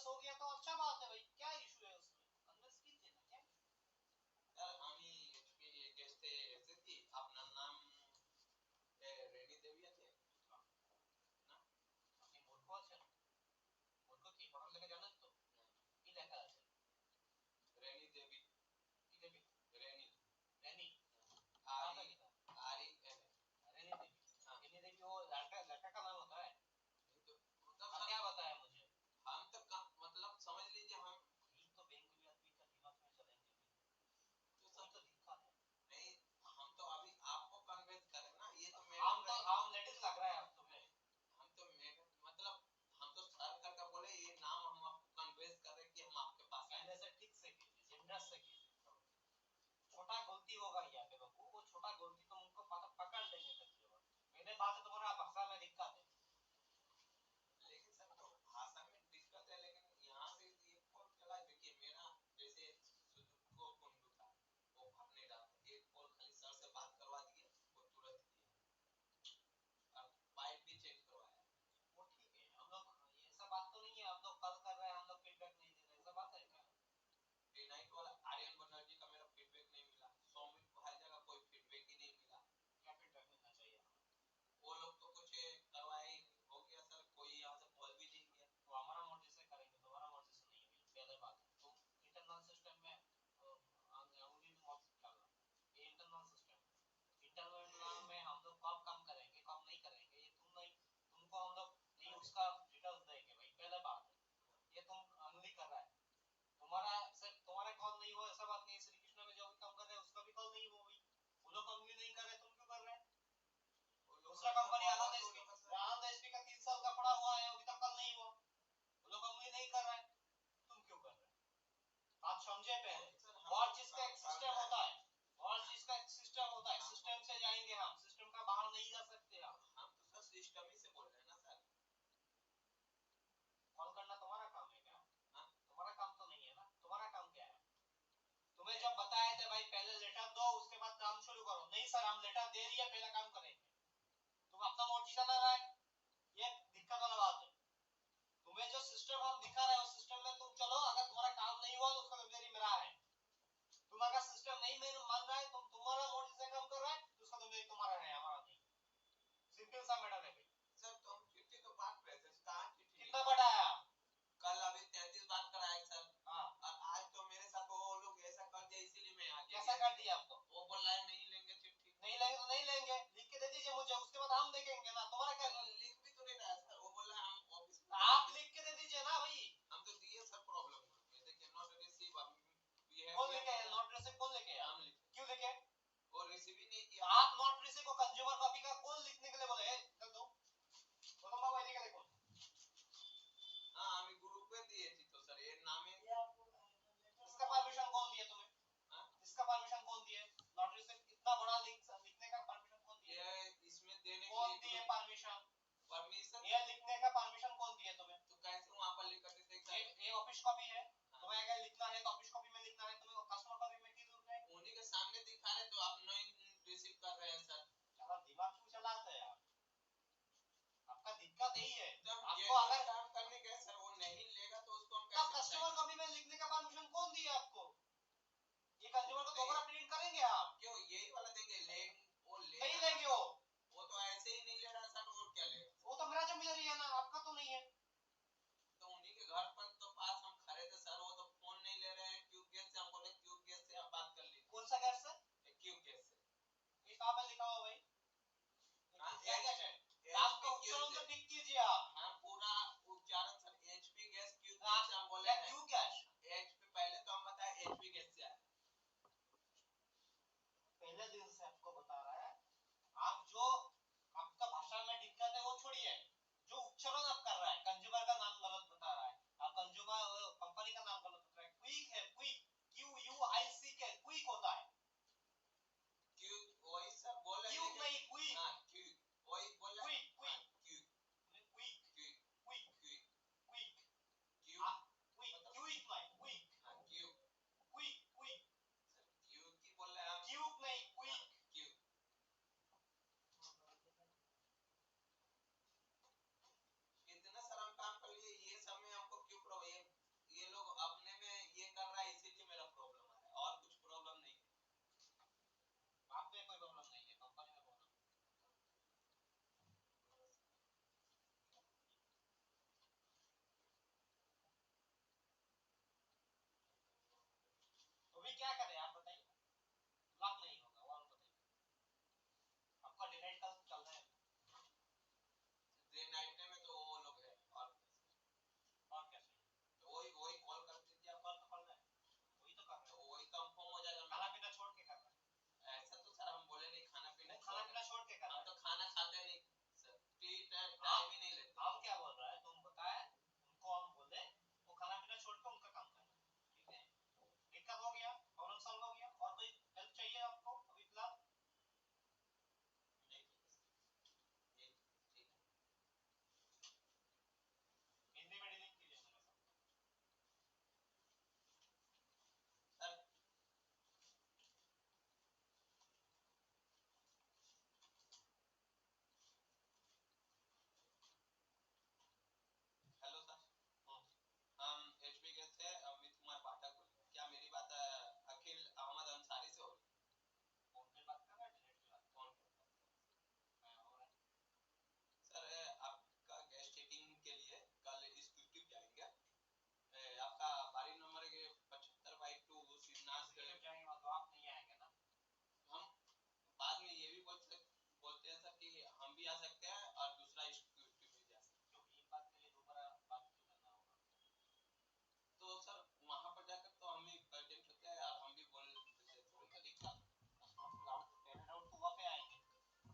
Convince हो गया तो अच्छा बात है भाई, क्या इशू है उसमें, कन्विंस कीजिए ना, क्या यार আমি গেস্টে এসেছি, আপনার নাম রেনি দেবী আছে না? আপনি মূর্খ আছেন? মূর্খ কি পড়ালেখা জানেন তো? কি লেখা আছে? রেনি দেবী। কি দেবী? রেনি। रेनी आर कहाँ पे ई लिखा? आर ई एन रेनी देवी। हाँ। रेनी देवी वो लड़का लड़का का नाम होता है? नहीं तो मतलब आप क्या बताया मुझे? हम तो मतलब समझ लीजिए हम यही तो बेंगली आदमी का दिमाग में चलेंगे तो वही सब तो दिक्कत है। नहीं, हम तो अभी आपको कन्विंस करें ना, ये तो हम लेडीज लग रहा है अब तुम्हें। हम तो मतलब हम तो सर करके बोले ये नाम हम आपको कन्विंस कर रहे कि हम आपके पास आए। पहले से ठीक से कीजिए, जेंडर से कीजिए। छोटा गलती होगा यहाँ पे बाबू, वो छोटा गलती तुम उनको पकड़ लेंगे करते हो। मैंने बात है तुम्हारा भाषा में दिक्कत है। लेकिन सर तो भाषा में दिक्कत है, लेकिन यहाँ से ये कॉल चला, देखिए मेरा जैसे सुजुकी को कुंडू था, वो भरने डाला, एक कॉल खाली सर से बात करवा दिए, वो तुरंत दिया, अब पाइप भी चेक करवाया। वो ठीक है, हम लोग ऐसा बात तो नहीं है हम लोग कल कर रहे हैं, हम लोग फीडबैक नहीं दे रहे, ऐसा बात है क्या? डे नाइट वाला आर्यन बनर्जी का मेरा फीडबैक नहीं मिला, सौमित भाई जगह कोई फीडबैक ही नहीं मिला। क्या फीडबैक मिलना चाहिए हमें? वो लोग तो कुछ करवाए ही नहीं, हो गया सर, कोई यहाँ से कॉल भी नहीं किया। तो हमारा मर्जी से करेंगे, तुम्हारा मर्जी से नहीं हुई, पहले बात है। तुम इंटरनल सिस्टम में उंगली मत डालना, ये इंटरनल सिस्टम है। इंटरनल में हम लोग कब काम करेंगे कब नहीं करेंगे ये तुम नहीं, तुमको हम लोग नहीं उसका डिटेल्स देंगे भाई, पहले बात है। ये तुम उंगली कर रहा है, तुम्हारा सिर्फ तुम्हारा कॉल नहीं हुआ ऐसा बात नहीं है, श्री कृष्णा में जो भी काम कर रहे हैं उसका भी कॉल नहीं हुआ भाई, वो लोग उंगली नहीं कर रहे, तुम क्यों कर रहे हैं? दूसरा कंपनी आनंद एसपी का 3 साल का पड़ा हुआ है, अभी तक कल नहीं हुआ, वो लोग उंगली नहीं कर रहे हैं, तुम क्यों कर रहे हैं? आप समझे पहले, हर चीज का एक सिस्टम होता है, हर चीज का एक सिस्टम होता है, सिस्टम से जाएंगे हम, सिस्टम का बाहर नहीं जा सकते हम तो सर सिस्टम ही से बोल रहे हैं ना सर। कॉल करना तुम्हारा काम है क्या? तुम्हारा काम तो नहीं है ना, तुम्हारा काम क्या है? तुम्हें जब बताया था भाई पहले लेटर दो उसके बाद काम शुरू करो, नहीं सर हम लेटर दे दिया पहले काम करेंगे, तुम अपना मर्जी चला रहा है, ये दिक्कत वाला बात है। तुम्हें जो सिस्टम हम दिखा रहे हैं उस सिस्टम में तुम चलो, अगर तुम्हारा काम नहीं हुआ तो उसका जिम्मेदारी मेरा है। तुम अगर सिस्टम नहीं मान रहा है, तुम तुम्हारा मर्जी से काम कर रहा है तो उसका जिम्मेदारी तुम्हारा है, हमारा नहीं। सिंपल सा मैटर है भाई। सर तो हम चिट्ठी तो बात रहे थे, कहाँ चिट्ठी कितना बड़ा है आप? कल अभी 33 बात कराए सर। हाँ। और आज तो मेरे साथ वो लोग ऐसा कर दिया, इसीलिए मैं आ गया। कैसा कर दिया आपको? वो बोल रहा है नहीं लेंगे चिट्ठी। नहीं लेंगे तो नहीं लेंगे, लिख के दे दीजिए मुझे, उसके बाद हम देखेंगे ना, तुम्हारा क्या? लिख भी तो नहीं रहा है सर, वो बोल रहा है हम ऑफिस में। आप लिख के दे दीजिए ना भाई। हम तो दिए सर प्रॉब्लम में, देखिए नॉट रिसीव, कौन लिखे है नॉट रिसीव? कौन लिखे है? हम लिखे। क्यों लिखे? वो रिसीव ही नहीं किया। आप नॉट रिसीव को कंज्यूमर कॉपी का कौन लिखने के लिए बोले? चल दो गौतम बाबू ऐसे का देखो। हाँ हमें ग्रुप पे दिए थी तो सर ये नाम है। इसका परमिशन कौन दिया तुम्हें? हाँ? इसका परमिशन कौन दिया? नॉट रिसीव इतना बड़ा लिखने का परमिशन कौन दिया? ये इसमें देने के कौन लिए दिए परमिशन? परमिशन ये लिखने का परमिशन कौन दिया तुम्हें? तो कैसे वहां पर लिख करके देख सकते? ये ऑफिस कॉपी है, तुम्हें अगर लिखना है तो ऑफिस कॉपी में लिखना है, तुम्हें कस्टमर कॉपी में क्यों लिखना है? उन्हीं के सामने दिखा रहे तो आप नहीं रिसीव कर रहे हैं सर। चलो दिमाग क्यों चलाते हैं आप? आपका दिक्कत यही है। आपको अगर काम करने के सर वो नहीं लेगा तो उसको हम कैसे कस्टमर कॉपी में लिखने का परमिशन कौन दिया आपको? ये कंज्यूमर को दोबारा प्रिंट करेंगे आप? क्यों यही वाला देंगे? वो नहीं लेंगे, वो तो ऐसे ही नहीं ले रहा सर, और क्या लेगा? वो तो मेरा जिम्मेदारी है ना, आपका तो नहीं है। तो उन्हीं के घर पर तो पास हम खड़े थे सर, वो तो फोन नहीं ले रहे हैं, क्यों गैस से हम बोले क्यों गैस से आप बात कर लीजिए। कौन सा गैस से? क्यों गैस से? ये कहाँ पे लिखा हुआ भाई? क्या गैस है? नाम का उच्चारण तो ठीक कीजिए आप। हाँ पूरा उच्चारण सर, एचपी गैस क्यों गैस से हम बोले हैं। क्यों गैस? एचपी पहले तो हम बताए एचपी गैस से आया। अभी क्या करें आप बताइए, लॉक नहीं होगा, और बताइए आपका डे नाइट का चल रहा है, डे नाइट में तो वो लोग है और क्या चाहिए, तो वही वही कॉल कर दीजिए आप, कॉल तो कर रहे हैं, वही तो कर रहे तो हैं, वही कंफर्म हो जाएगा। खाना पीना छोड़ के कर रहे हैं, ऐसा तो सर हम बोले नहीं खाना पीना खाना पीना छोड़ के कर रहे हम हैं, तो खाना खाते नहीं सर, टाइम ही नहीं लेते। हम क्या बोल रहा है, तुम बताए उनको, हम बोले वो खाना पीना छोड़ के उनका काम करना, ठीक है, दिक्कत हो गया, प्रॉब्लम सॉल्व हो गया, और कोई हेल्प चाहिए आपको अभी फिलहाल? नहीं ठीक है हिंदी में डीलिंग कीजिए मेरे साथ। सर। हेलो सर, हम एचपी के से अमित कुमार पाठक बोल रहे हैं, क्या मेरी बात अखिल अहमद अंसारी से हो रही है? फोन पे बात कर रहा है, डायरेक्टली बात फोन पे कर रहा है, सर आपका गैस चेकिंग के लिए कल इंस्टीट्यूट जाएंगे, आपका बारी नंबर के 75/2 शिवनाथ जाएंगे तो आप नहीं आएंगे ना? हम बाद में ये भी बोलते हैं सर कि हम भी आ सकते हैं और दूसरा इंस्टीट्यूट भी जा सकते क्यों एक बात के लिए दोबारा बात क्यों करना होगा? हैं। तो सर वहां पर जाकर तो हम भी प्रेजेंट होते हैं और हम भी बोल देते हैं, थोड़ी तो दिक्कत। आउट तो वहाँ पे आएंगे,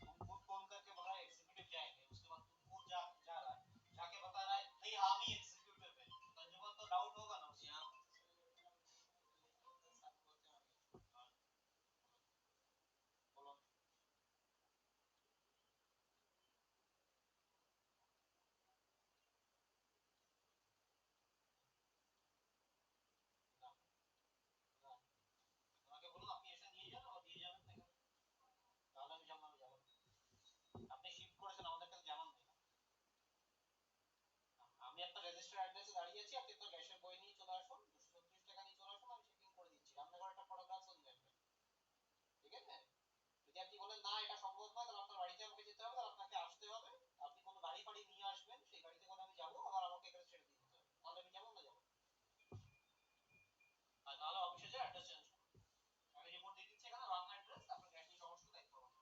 तुम खुद फोन करके बोल रहा है एग्जीक्यूटिव जाएंगे, उसके बाद तुम खुद जा रहा है, जाके बता रहा है नहीं हम ही एग्जीक्यूटिव है, तजुर्बा तो डाउट होगा ना उसमें। यहाँ बोलो না না তোমাকে বললাম আপনি এসে নিয়ে যান, আবার দিয়ে যাবেন না কেন? তাহলে আমি জানলাম যাব না, আপনি শিফট করেছেন আমাদের কাছে জানান নাই, আমি আপনার রেজিস্টার অ্যাড্রেসে দাঁড়িয়ে আছি, আপনি আপনার গ্যাসের বই নিয়ে চলে আসুন, 236 টাকা নিয়ে চলে আসুন, আমি চেকিং করে দিচ্ছি, রান্নাঘরে একটা ফটোগ্রাফ চলবে, ঠিক আছে? যদি আপনি বলেন না এটা সম্ভব নয়, তাহলে আপনার বাড়িতে আমাকে যেতে হবে, তাহলে আপনাকে আসতে হবে, আপনি কোনো গাড়ি ফাড়ি নিয়ে আসবেন, সেই গাড়িতে করে আমি যাবো, আবার আমাকে এখানে ছেড়ে দিয়ে যেতে হবে, তাহলে আমি যাবো না যাবো, আর নাহলে অফিসে যে অ্যাড্রেস চেঞ্জ করুন, আমি রিপোর্ট দিয়ে দিচ্ছি এখানে রান্না অ্যাড্রেস, আপনার গ্যাস নিয়ে সমস্ত দায়িত্ব হবে।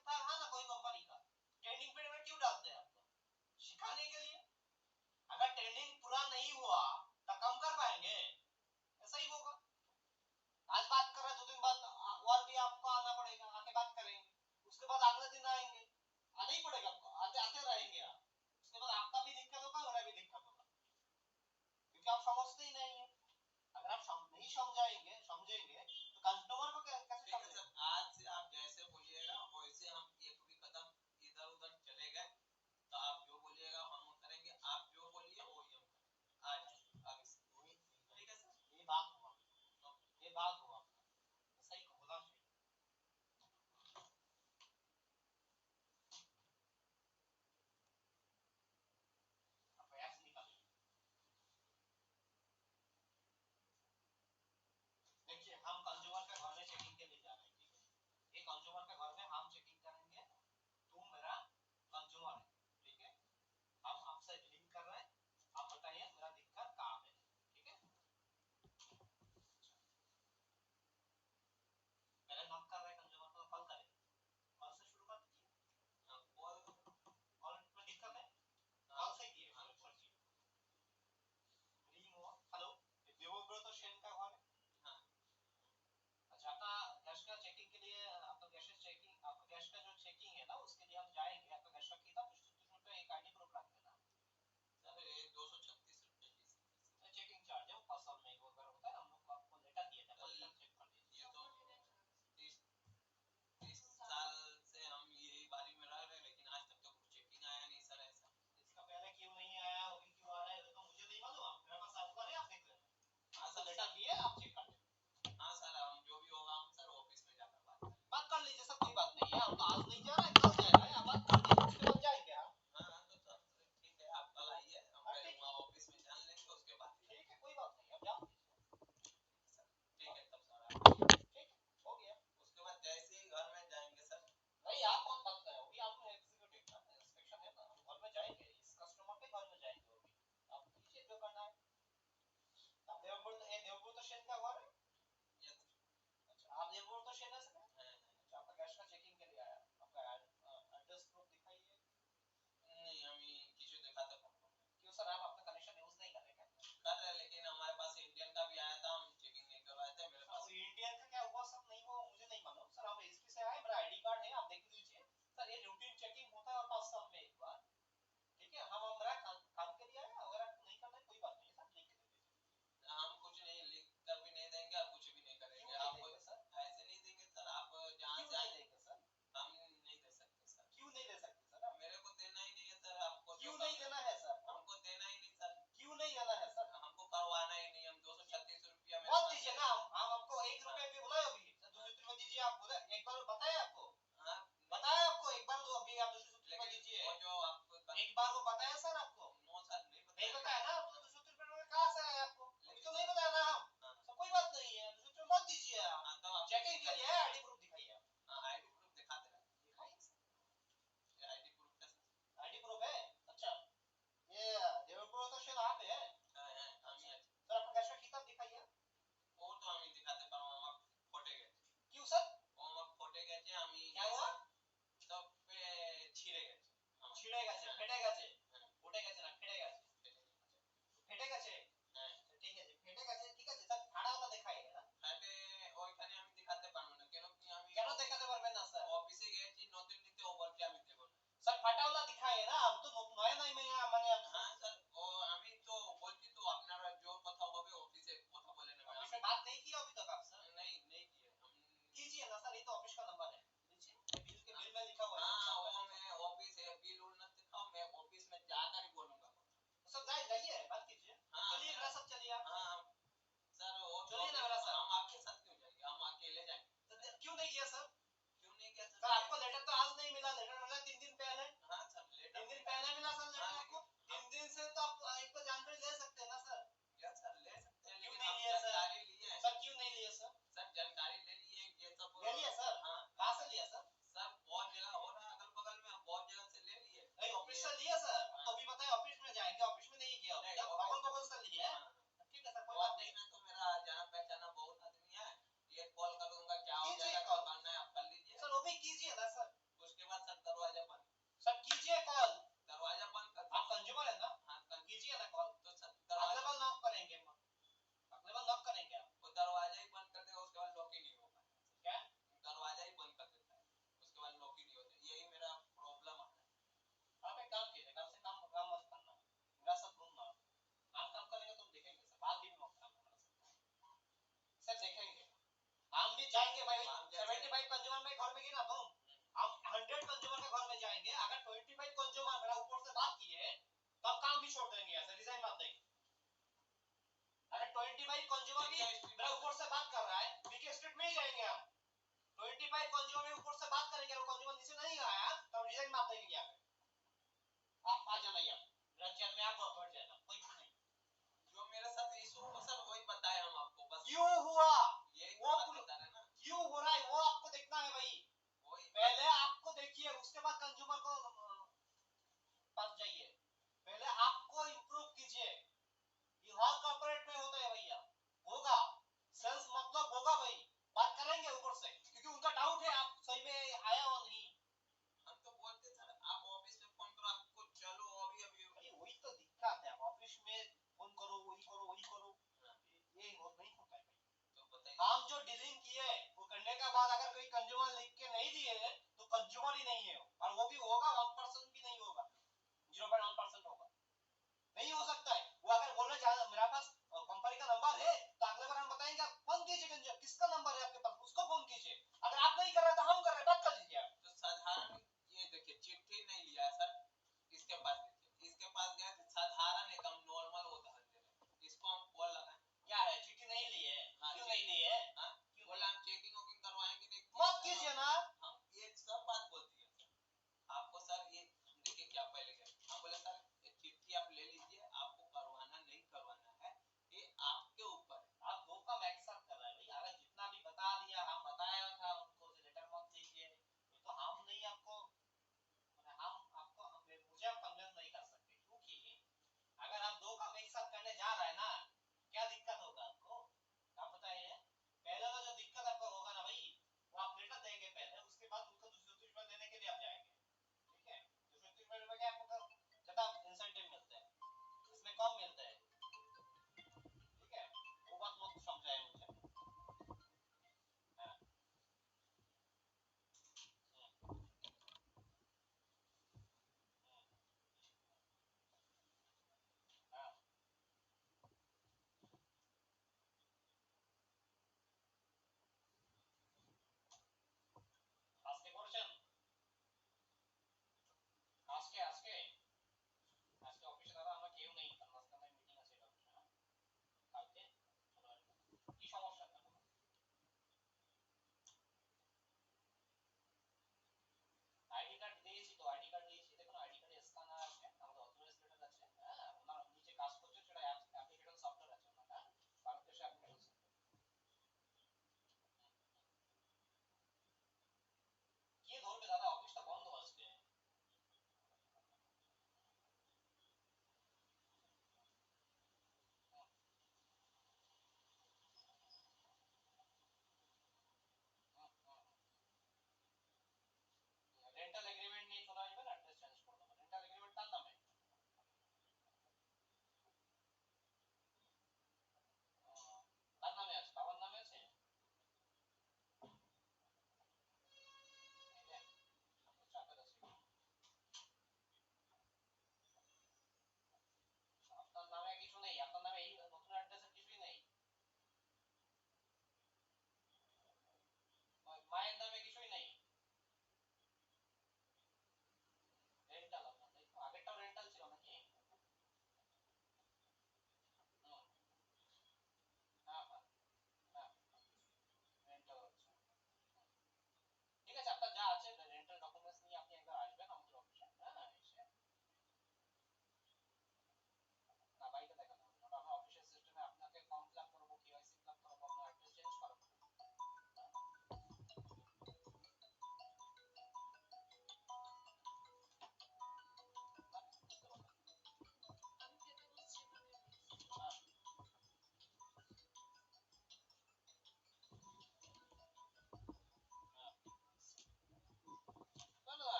था ना कोई कंपनी का, ट्रेंडिंग पीरियड में क्यों डालते हैं आपको? सिखाने के लिए। अगर ट्रेंडिंग पूरा नहीं हुआ तो कम कर पाएंगे? ऐसा ही होगा। आज बात कर रहे हैं, 2 दिन बाद और भी आपको आना पड़ेगा, आके बात करेंगे, उसके बाद अगले दिन आएंगे, आना ही पड़ेगा आपको, आते आते रहेंगे आप। उसके बाद आपका भी दिक्कत होगा, मेरा भी दिक्कत होगा, क्योंकि आप समझते ही नहीं है। अगर आप नहीं समझेंगे तो कस्टमर को कैसे समझेंगे? आज से आप जैसे बोलिएगा वैसे हम एक भी कदम इधर उधर चले गए तो आप जो बोलिएगा हम करेंगे, आप जो बोलिए वही हम करेंगे। आज आगे से ठीक है सर, ये बात हुआ, ये बात हुआ, सही को बोला चाहिए। अब प्रयास निकालिए। देखिए हम कंज्यूमर के घर में चेकिंग के लिए जा रहे हैं, ठीक है? ये कंज्यूमर के घर में हम चेकिंग करेंगे, तुम मेरा कंज्यूमर है, ठीक है? हम आपसे डीलिंग कर रहे हैं, आप बताइए मेरा दिक्कत कहाँ पे, ठीक है? पहले नॉक कर रहे हैं कंज्यूमर को, कॉल करें, कॉल से शुरू कर दीजिए। कॉल कॉल में दिक्कत है, कॉल से किए हेलो, देवव्रत सेन का घर है? हाँ। अच्छा, आपका गैस का चेकिंग के लिए, आपका गैस चेकिंग, आपका गैस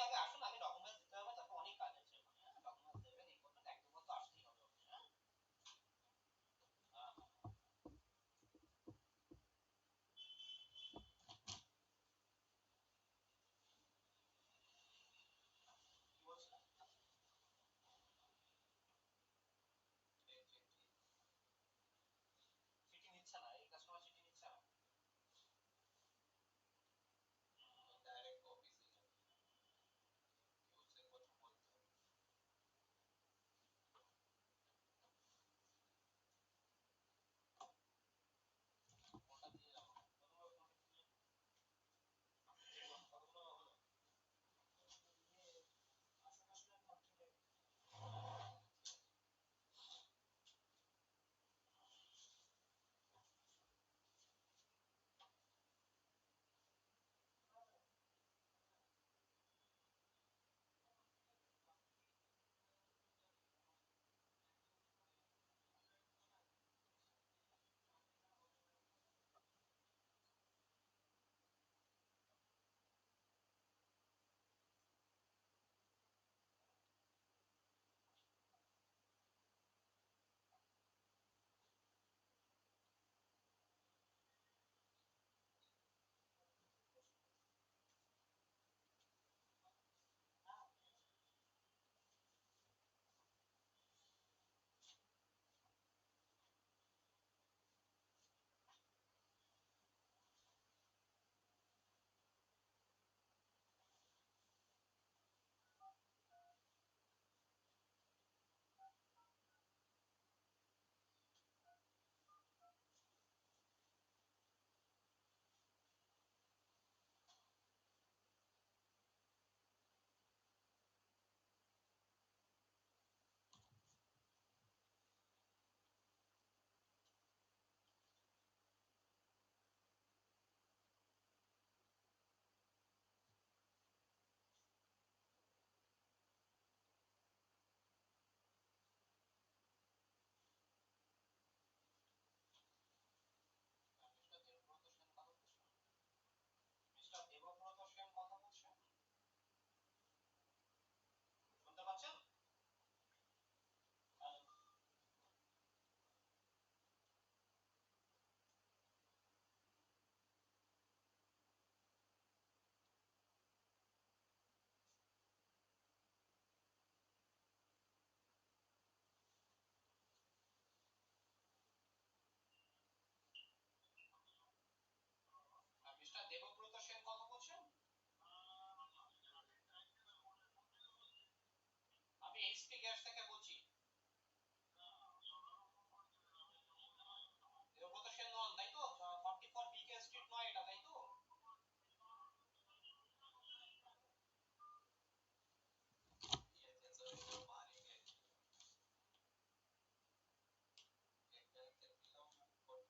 আগে আসুন, আগে ডকুমেন্টস দিতে হবে, তারপর অনেক কাজ আছে ওখানে। ডকুমেন্টস দেবেন, এই করবেন, এক দু বার তো আসতেই হবে ওখানে। হ্যাঁ, কি বলছিলেন? ठीक ठीक ठीक চিঠি নিচ্ছে না, এই কাস্টমার চিঠি নিচ্ছে না। डायरेक्ट ऑफिस ही जाओ कि उससे कुछ बोलते हो কোনটা দিয়ে যাবো? কতগুলো কোনটা দিয়ে কতগুলো হলো? আশেপাশে কন্ট্যাক্টে মিস্টার দেবব্রত সেন কথা বলছেন? মিস্টার দেবব্রত সেন কথা বলছেন? শুনতে পাচ্ছেন? হ্যালো? মিস্টার দেবব্রত সেন কথা বলছেন? আমি এইচপি গ্যাস থেকে বলছি। দেবব্রত সেন নন, তাই তো? 44 বিকে স্ট্রিট নয় এটা, তাই তো? ये जैसे इसको मारेंगे एक जन के फिल्म 43 या 44 है ये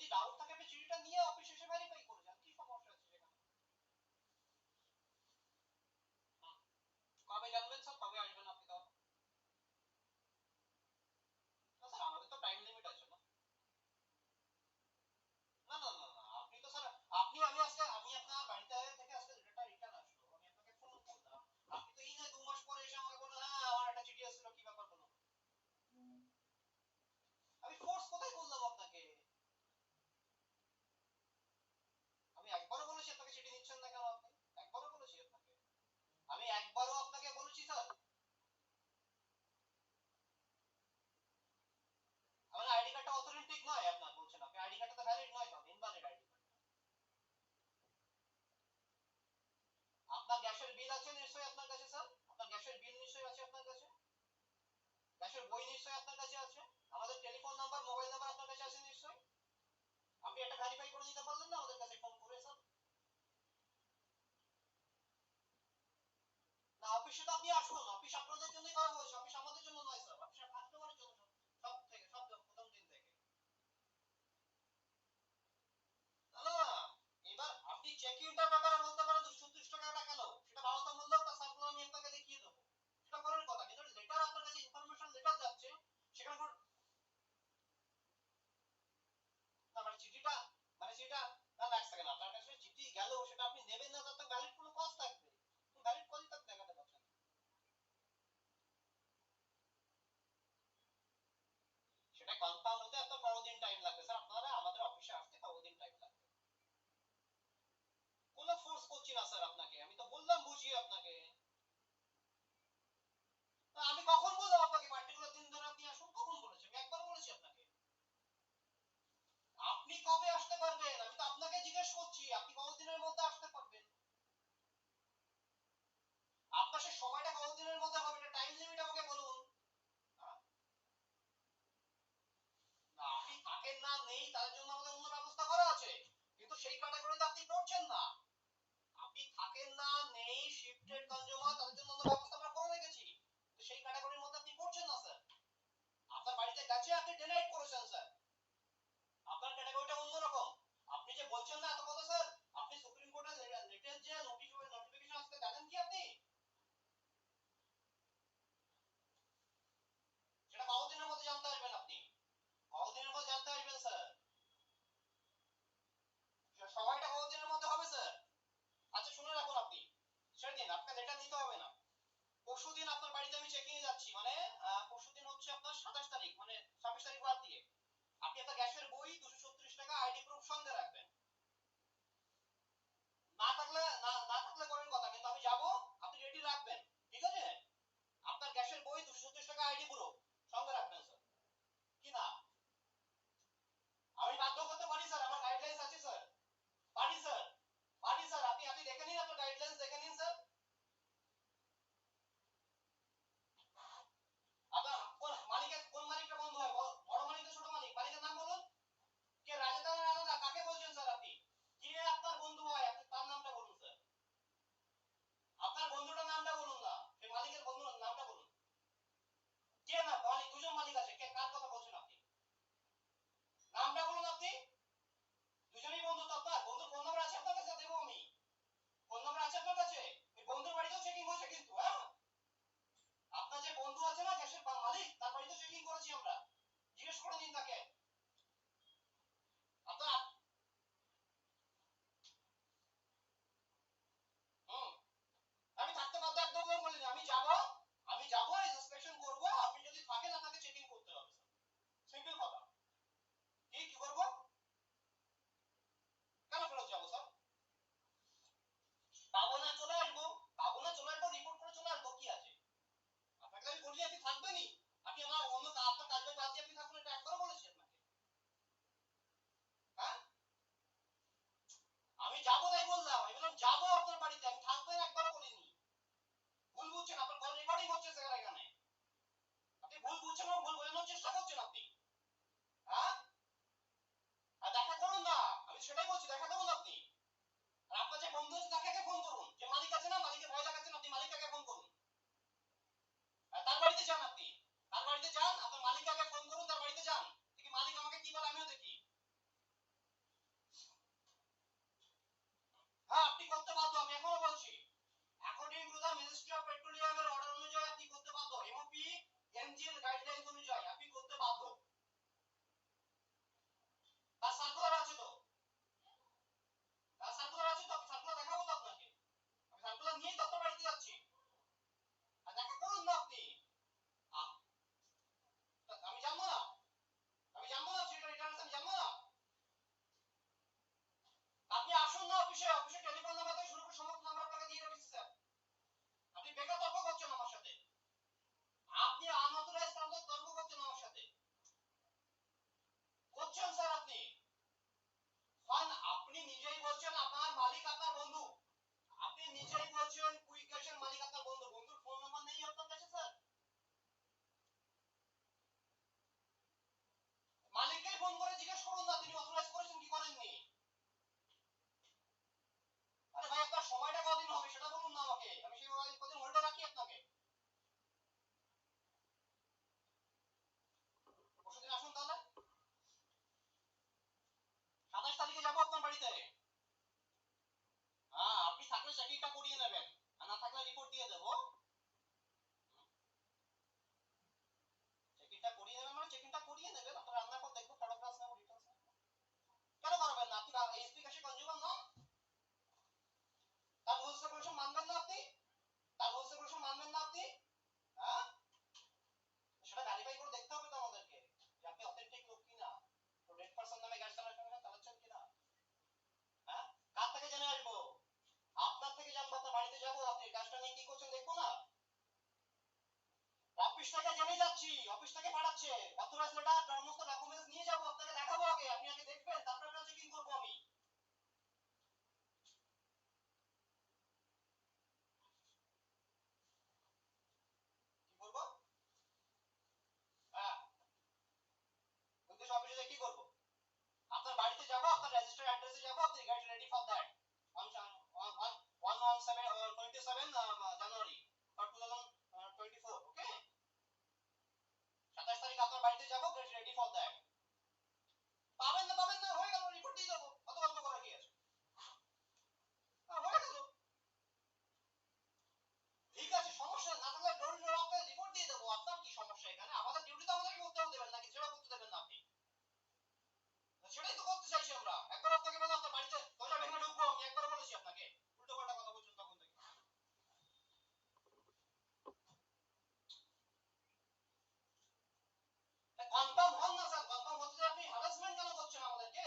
যদি ডাউট থাকে আপনি চিঠিটা নিয়ে অফিসে এসে ভেরিফাই করে যান, কি সমস্যা আছে সেখানে? কবে জানবেন স্যার, কবে আসবেন আপনি তাহলে? না স্যার আমাদের তো টাইম লিমিট আছে না। না না না না, আপনি তো স্যার, আমি আজকে আমি আপনার বাড়িতে থেকে আজকে লেটারটা রিটার্ন আসলো, আমি আপনাকে ফোন করলাম, আপনি তো এই না 2 মাস পরে এসে আমাকে বললেন হ্যাঁ আমার একটা চিঠি এসেছিল, কি ব্যাপার বলুন। আমি ফোর্স কোথায় করলাম আপনাকে? আমি একবারও বলেছি আপনাকে চিঠি নিচ্ছেন না কেন আপনি? একবারও বলেছি আপনাকে? আমি একবারও আপনাকে বলেছি স্যার? আমার আইডি কার্ডটা অথেন্টিক নয় আপনার বলছেন, আপনি আইডি কার্ডটা ভ্যালিড নয়, তো ইনভ্যালিড আইডি কার্ড। আপনার গ্যাসের বিল আছে নিশ্চয়ই আপনার কাছে স্যার, আপনার গ্যাসের বিল নিশ্চয়ই আছে আপনার কাছে, গ্যাসের বই নিশ্চয়ই আপনার কাছে আছে, আমাদের টেলিফোন নাম্বার মোবাইল নাম্বার আপনার কাছে আছে নিশ্চয়ই। আপনি এটা ভেরিফাই করে নিতে পারলেন না আমাদের কাছে ফোন করে স্যার? না অফিসে তো আপনি আসুন, অফিস আপনাদের জন্যই করা হয়েছে, অফিস আমাদের জন্য নয় স্যার, অফিস কাস্টমারের জন্য, সব থেকে সব প্রথম দিন থেকে। না না না, এবার আপনি চেক ইনটার ব্যাপারে বলতে পারেন 236 টাকাটা কেন, সেটা ব্যবস্থা মূল্য তার সার্কুলার আমি আপনাকে দেখিয়ে দেবো, সেটা পরের কথা, কিন্তু লেটার আপনার কাছে ইনফরমেশন লেটার যাচ্ছে সেখানে না মানে চিঠিটা, মানে সেটা, না না এক সেকেন্ড, আপনার কাছে চিঠি গেল সেটা আপনি নেবেন না, তার তো ভ্যালিড কোনো কজ থাকবে, ভ্যালিড কজই তাকে দেখাতে পারছেন। সেটা কনফার্ম হতে এত 15 দিন টাইম লাগবে স্যার, আপনারা আমাদের অফিসে আসতে 15 দিন টাইম লাগবে। কোনো ফোর্স করছি না স্যার আপনাকে, আমি তো বললাম বুঝিয়ে আপনাকে। আমি কখন বললাম আপনাকে পার্টিকুলার দিন ধরে আপনি আসুন, কখন বলেছি? আমি একবার বলেছি আপনাকে। আপনি কবে আসতে পারবেন আমি তো আপনাকে জিজ্ঞেস করছি, আপনি কতদিনের মধ্যে আসতে পারবেন? আপনার সেই সময়টা কতদিনের মধ্যে হবে, এটা টাইম লিমিট আমাকে বলুন। হ্যাঁ? না আপনি থাকেন না নেই তার জন্য আমাদের অন্য ব্যবস্থা করা আছে, কিন্তু সেই ক্যাটাগরিতে আপনি পড়ছেন না। আপনি থাকেন না নেই শিফটেড কনজিউমার, তাদের জন্য অন্য ব্যবস্থা আমরা করে রেখেছি, তো সেই ক্যাটাগরির মধ্যে আপনি পড়ছেন না স্যার। আপনার বাড়িতে গেছে আপনি ডিনাইট করেছেন স্যার, আপনার ক্যাটাগরিটা অন্যরকম। আপনি যে বলছেন না এত কথা স্যার, আপনি সুপ্রিম কোর্টের লেটেস্ট যে নোটিফিকেশন আসছে জানেন কি আপনি? সেটা কতদিনের মধ্যে জানতে আসবেন আপনি? কতদিনের মধ্যে জানতে আসবেন স্যার? সময়টা কতদিনের মধ্যে হবে স্যার? আচ্ছা শুনে রাখুন, আপনি সেদিন আপনার লেটার নিতে হবে না, পরশুদিন আপনার বাড়িতে আমি চেকিং এ যাচ্ছি, মানে পরশুদিন হচ্ছে আপনার 27 তারিখ, মানে 26 তারিখ বাদ দিয়ে আপনি একটা গ্যাসের বই 236 টাকা আইডি প্রুফ সঙ্গে রাখবেন। না থাকলে করেন কথা, কিন্তু আমি যাব, আপনি রেডি রাখবেন, ঠিক আছে? আপনার গ্যাসের বই 236 টাকা আইডি প্রুফ সঙ্গে রাখবেন স্যার। কি না? আমি বাধ্য করতে পারি স্যার, আমার গাইডলাইন্স আছে স্যার। পারি স্যার, পারি স্যার, আপনি দেখে নিন, আপনার গাইডলাইন্স দেখে নিন স্যার। আপনার মালিকের কোন মালিকটা বন্ধ হয়, বড় মালিক না ছোট মালিক, মালিকের নাম বলুন। কে রাজা না রাজা, কাকে বলছেন স্যার আপনি? কে আপনার বন্ধু হয় আপনি তার নামটা বলুন স্যার। আপনার বন্ধুটার নামটা বলুন না, সেই মালিকের বন্ধুর নামটা বলুন। কে না মালিক, দুজন মালিক আছে, কে কার কথা বলছেন আপনি? নামটা বলুন আপনি। দুজনেই বন্ধু তো আপনার, বন্ধুর ফোন নাম্বার আছে আপনার কাছে, দেবো আমি। ফোন নাম্বার আছে আপনার কাছে? ওই বন্ধুর বাড়িতেও চেকিং হয়েছে কিন্তু, হ্যাঁ? আপনার যে বন্ধু আছে না গ্যাসের মালিক, তার বাড়িতেও চেকিং করেছি আমরা, জিজ্ঞেস করে নিন তাকে। আপনার হুম, আমি থাকতে বাধ্য, একদম বলিনি, আমি যাব ইন্সপেকশন করব, আপনি যদি থাকেন আপনাকে চেকিং করতে হবে স্যার, সিম্পল কথা। কি করব? কেন ফেরত যাবো স্যার? পাবো না চলে আসবো, পাবো না চলে আসবো, রিপোর্ট করে চলে আসবো, কি আছে? আপনাকে আমি বলি আপনি থাকবেনই, আপনি আমার অন্য আপনার কাজ বাদ দিয়ে আপনি থাকবেন, এটা একবারও বলেছি আপনাকে? হ্যাঁ, আমি যাবো তাই বললাম, আমি বললাম যাবো আপনার বাড়িতে, আমি থাকবেন একবারও বলিনি। ভুল বুঝছেন, আপনার কল রেকর্ডিং হচ্ছে স্যার এখানে, আপনি ভুল বুঝছেন, ভুল বোঝানোর চেষ্টা করছেন আপনি। হ্যাঁ, আর দেখা করুন না, আমি সেটাই বলছি, দেখা করুন আপনি। আর আপনার যে বন্ধু আছে তাকে ফোন করুন, যে মালিক আছে না, মালিকের ভয় দেখাচ্ছেন আপনি, মালিককে ফোন করুন। আর তার বাড়িতে যান, আপনি তার বাড়িতে যান, আপনার মালিককে আগে ফোন করুন, তার বাড়িতে যান, দেখি মালিক আমাকে কি বলে, আমিও দেখি। এখনো বলছি according to the ministry of petroleum এর অর্ডার অনুযায়ী আপনি করতে বাধ্য, এমওপি এমজিএল গাইডলাইন অনুযায়ী আপনি করতে বাধ্য। তার সার্কুলার আছে তো, তার সার্কুলার আছে তো, সার্কুলার দেখাবো তো আপনাকে, আমি সার্কুলার নিয়েই তো আপনার বাড়িতে যাচ্ছি, আর দেখা করুন না আপনি। আমি জানবো না, আমি জানবো না সেটা রিটার্ন আমি জানবো না। আপনি আসুন না অফিসে, অফিসে টেলিফোন নাম্বার থেকে শুরু করে সমস্ত নাম্বার আপনাকে দিয়ে রেখেছি স্যার। আপনি বেকার তর্ক করছেন আমার সাথে, আপনি আনঅথরাইজড তর্ক করছেন আমার সাথে, করছেন স্যার আপনি। ফাইন, আপনি নিজেই বলছেন আপনার মালিক আপনার বন্ধু, আপনি নিজেই বলছেন কুইক ক্যাশের মালিক আপনার বন্ধু, বন্ধুর ফোন নাম্বার নেই আপনার কাছে স্যার? মালিককেই ফোন করে জিজ্ঞেস করুন না তিনি অথরাইজ করেছেন কি করেননি। আরে ভাই আপনার সময়টা কতদিন হবে সেটা বলুন না আমাকে, আমি সেই কতদিন হোল্ডে রাখি আপনাকে। পরশুদিন আসুন তাহলে, 27 তারিখে যাবো আপনার বাড়িতে। হ্যাঁ, আপনি থাকলে চেকিংটা করিয়ে নেবেন, আর না থাকলে রিপোর্ট দিয়ে দেবো। চেকিংটা করিয়ে নেবেন মানে চেকিংটা করিয়ে নেবেন, আপনার রান্নার পর দেখবো ফটোগ্রাফ নেবো, রিটার্ন কেন করবেন না? আপনি এসপি কাছে কনজিউমার নন? তার রুলস রেগুলেশন মানবেন না আপনি? তার রুলস রেগুলেশন মানবেন না আপনি? হ্যাঁ, সেটা ভেরিফাই করে দেখতে হবে তো আমাদেরকে যে আপনি অথেন্টিক লোক কিনা, তো রেড পারসন নামে গাড়ি চালাচ্ছেন কিনা। হ্যাঁ, কার থেকে জেনে আসবো? আপনার থেকে জানবো, আপনার বাড়িতে যাবো, আপনি কাজটা নিয়ে কি করছেন দেখবো না? অফিস থেকে জেনে যাচ্ছি, অফিস থেকে পাঠাচ্ছে অথরাইজ লেটার, সমস্ত ডকুমেন্টস নিয়ে যাবো, আপনাকে দেখাবো, আগে আপনি আগে দেখবেন, তারপরে আপনার চেকিং করবো আমি। কি করবো? হ্যাঁ, উদ্দেশ্য অফিসে কি করবো? আপনার বাড়িতে যাবো, আপনার রেজিস্টার্ড অ্যাড্রেসে যাবো, আপনি গেট রেডি ফর দ্যাট। 27 জানুয়ারি 2024, ওকে? 27 তারিখ আপনার বাড়িতে যাবো, গেট রেডি ফর দ্যাট। পাবেন না পাবেন না, হয়ে গেল, রিপোর্ট দিয়ে দেবো, অত গল্প করা কি আছে? হয়ে গেল, ঠিক আছে, সমস্যা না থাকলে ডোর ডোর আপনাকে রিপোর্ট দিয়ে দেবো, আপনার কি সমস্যা এখানে? আমাদের ডিউটি তো আমাদেরকে করতে দেবেন নাকি সেটা করতে দেবেন না আপনি? সেটাই তো করতে চাইছি আমরা। একবার আপনাকে বলে আপনার বাড়িতে দরজা ভেঙে ঢুকবো, আমি একবার বলেছি আপনাকে, উল্টো পাল্টা কথা বলছেন তখন থেকে। কনফার্ম হন না স্যার, কনফার্ম হতে আপনি হ্যারাসমেন্ট কেন করছেন আমাদেরকে?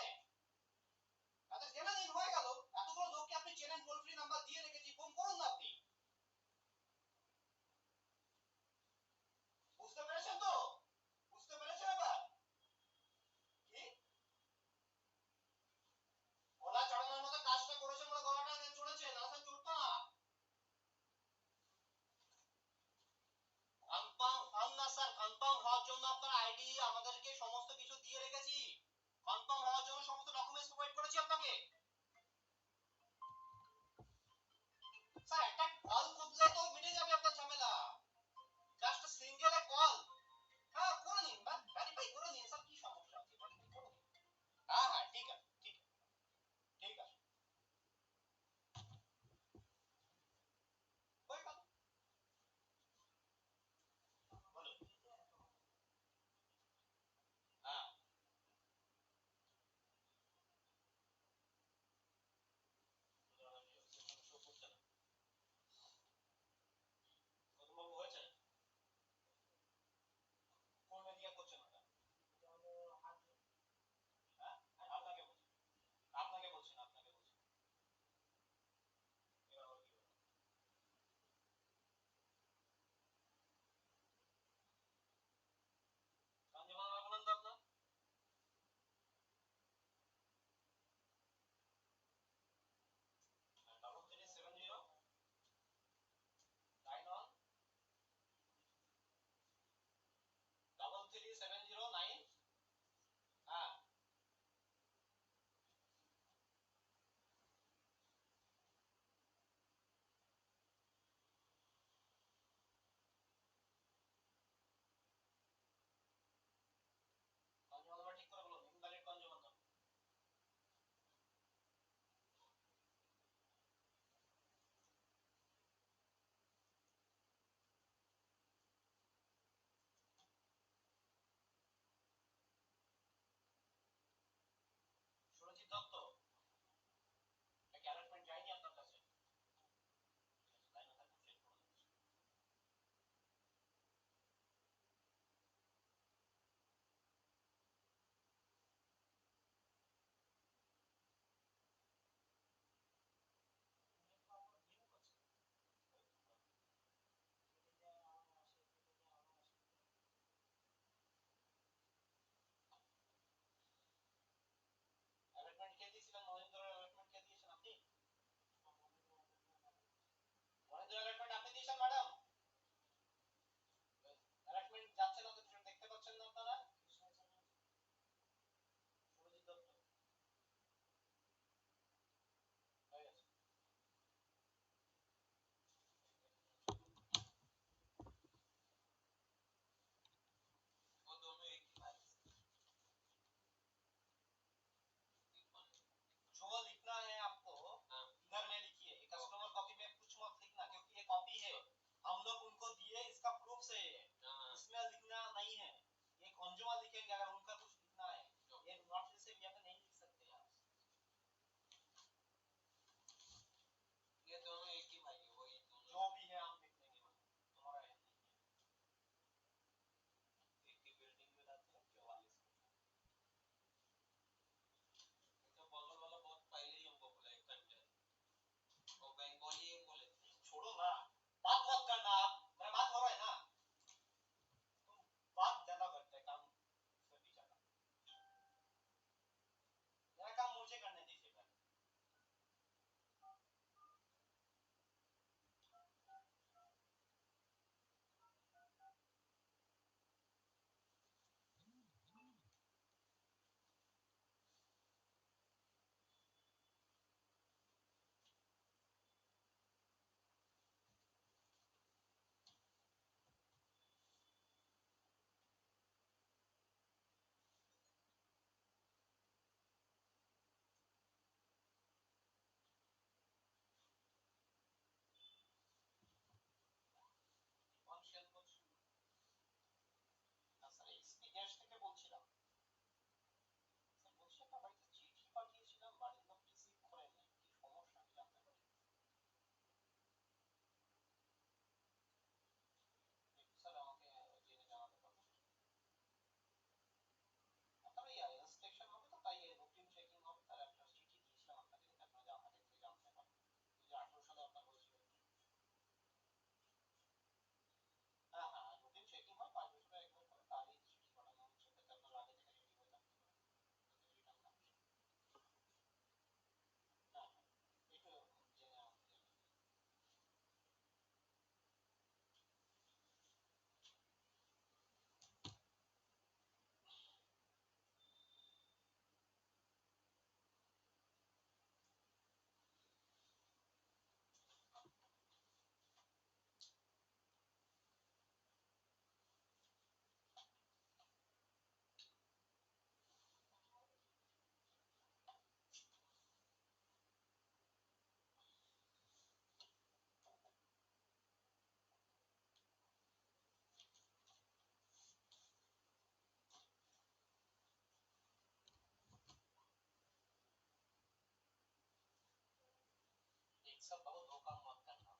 एक सब बहुत धोखा मत करना,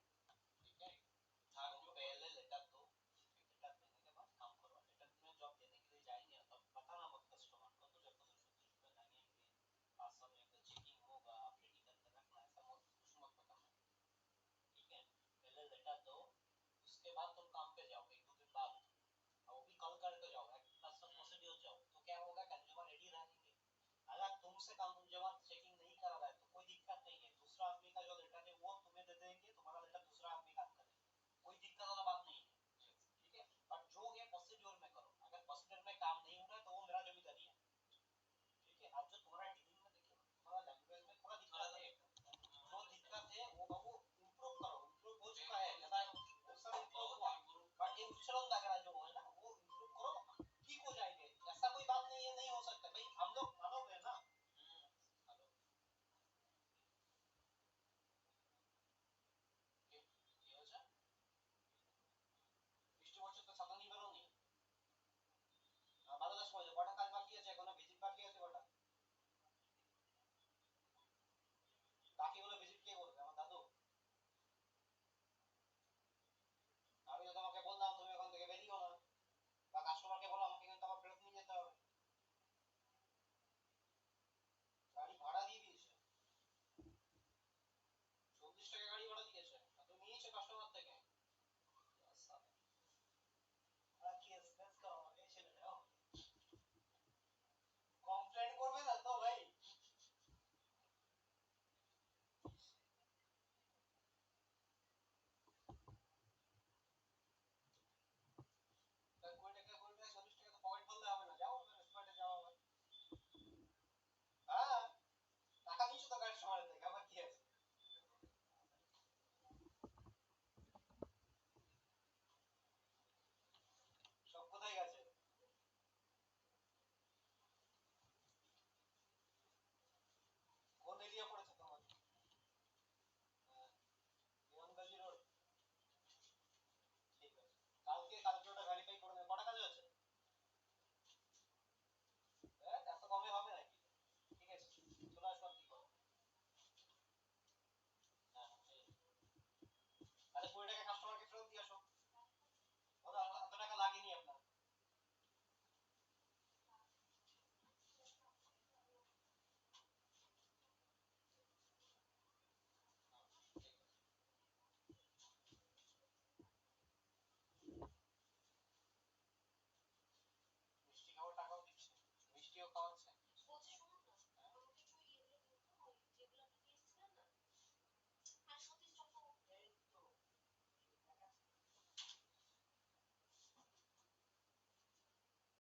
ठीक है। तुम पहले लेटर दो, लेटर देने के बाद काम करो। लेटर में जॉब देने के लिए जाएंगे तो बताना मत कस्टमर को, तो जब तक कुछ में लगेंगे पास में चेकिंग होगा, आप रेडी करके रखना, ऐसा मत कुछ मत बताना, ठीक है। पहले लेटर दो, उसके बाद तुम काम पे जाओ, एक दो दिन बाद, और वो भी कॉल करके जाओ, प्रोसीड्यूर जाओ, तो क्या होगा, कंज्यूमर रेडी रहेंगे। अगर तुमसे काम